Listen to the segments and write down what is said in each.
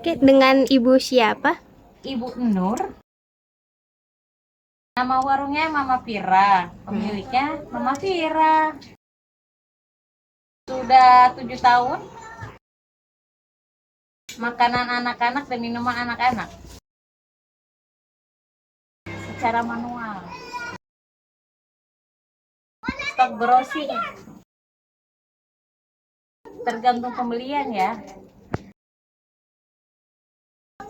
Oke, dengan Ibu siapa? Ibu Nur. Nama warungnya Mama Vira, pemiliknya Mama Vira. Sudah 7 tahun. Makanan anak-anak dan minuman anak-anak secara manual. Stok grossing tergantung pembelian ya.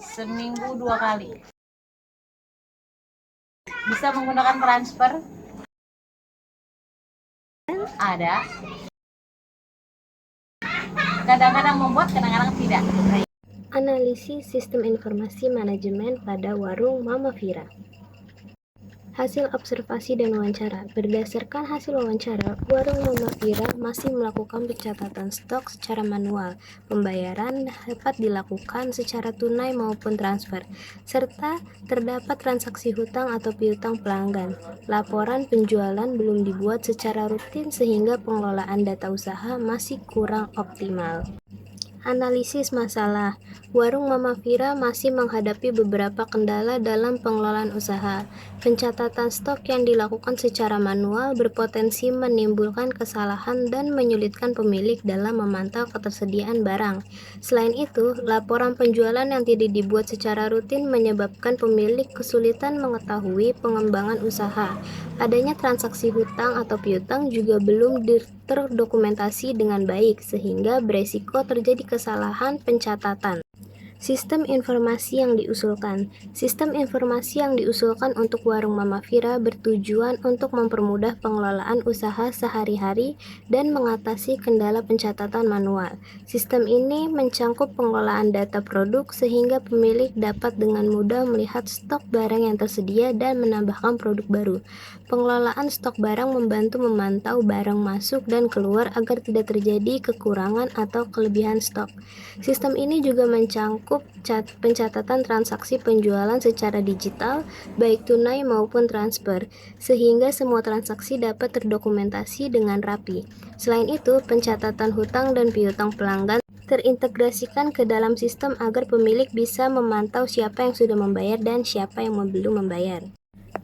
Seminggu 2 kali. Bisa menggunakan transfer? Ada. Kadang-kadang membuat, kadang-kadang tidak. Analisis sistem informasi manajemen pada warung Mama Vira. Hasil observasi dan wawancara. Berdasarkan hasil wawancara, warung Mama Vira masih melakukan pencatatan stok secara manual. Pembayaran dapat dilakukan secara tunai maupun transfer, serta terdapat transaksi hutang atau piutang pelanggan. Laporan penjualan belum dibuat secara rutin sehingga pengelolaan data usaha masih kurang optimal. Analisis masalah. Warung Mama Vira masih menghadapi beberapa kendala dalam pengelolaan usaha. Pencatatan stok yang dilakukan secara manual berpotensi menimbulkan kesalahan dan menyulitkan pemilik dalam memantau ketersediaan barang. Selain itu, laporan penjualan yang tidak dibuat secara rutin menyebabkan pemilik kesulitan mengetahui pengembangan usaha. Adanya transaksi hutang atau piutang juga belum terdokumentasi dengan baik, sehingga beresiko terjadi kesalahan pencatatan. Sistem informasi yang diusulkan. Sistem informasi yang diusulkan untuk warung Mama Vira bertujuan untuk mempermudah pengelolaan usaha sehari-hari dan mengatasi kendala pencatatan manual. Sistem ini mencangkup pengelolaan data produk sehingga pemilik dapat dengan mudah melihat stok barang yang tersedia dan menambahkan produk baru. Pengelolaan stok barang membantu memantau barang masuk dan keluar agar tidak terjadi kekurangan atau kelebihan stok. Sistem ini juga mencangkup pencatatan transaksi penjualan secara digital, baik tunai maupun transfer, sehingga semua transaksi dapat terdokumentasi dengan rapi. Selain itu, pencatatan hutang dan piutang pelanggan terintegrasikan ke dalam sistem agar pemilik bisa memantau siapa yang sudah membayar dan siapa yang belum membayar.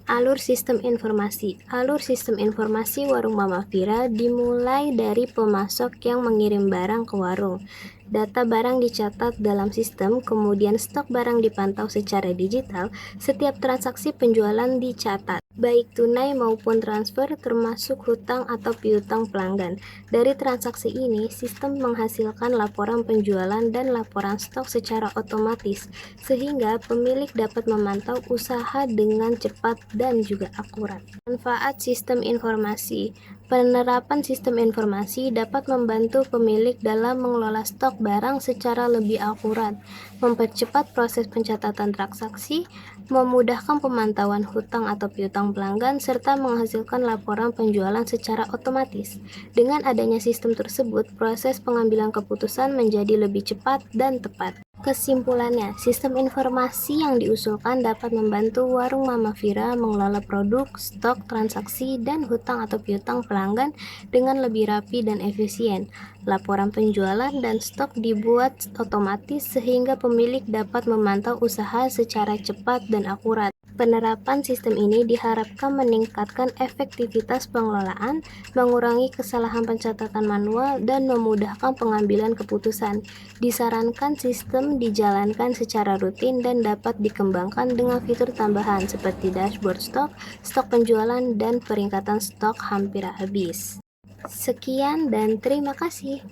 Alur sistem informasi. Alur sistem informasi warung Mama Vira dimulai dari pemasok yang mengirim barang ke warung. Data barang dicatat dalam sistem, kemudian stok barang dipantau secara digital. Setiap transaksi penjualan dicatat, baik tunai maupun transfer, termasuk hutang atau piutang pelanggan. Dari transaksi ini, sistem menghasilkan laporan penjualan dan laporan stok secara otomatis, sehingga pemilik dapat memantau usaha dengan cepat dan juga akurat. Manfaat sistem informasi. Penerapan sistem informasi dapat membantu pemilik dalam mengelola stok barang secara lebih akurat, mempercepat proses pencatatan transaksi, memudahkan pemantauan hutang atau piutang pelanggan, serta menghasilkan laporan penjualan secara otomatis. Dengan adanya sistem tersebut, proses pengambilan keputusan menjadi lebih cepat dan tepat. Kesimpulannya, sistem informasi yang diusulkan dapat membantu warung Mama Vira mengelola produk, stok, transaksi, dan hutang atau piutang pelanggan dengan lebih rapi dan efisien. Laporan penjualan dan stok dibuat otomatis sehingga pemilik dapat memantau usaha secara cepat dan akurat. Penerapan sistem ini diharapkan meningkatkan efektivitas pengelolaan, mengurangi kesalahan pencatatan manual, dan memudahkan pengambilan keputusan. Disarankan sistem dijalankan secara rutin dan dapat dikembangkan dengan fitur tambahan seperti dashboard stok, stok penjualan, dan peringkatan stok hampir habis. Sekian dan terima kasih.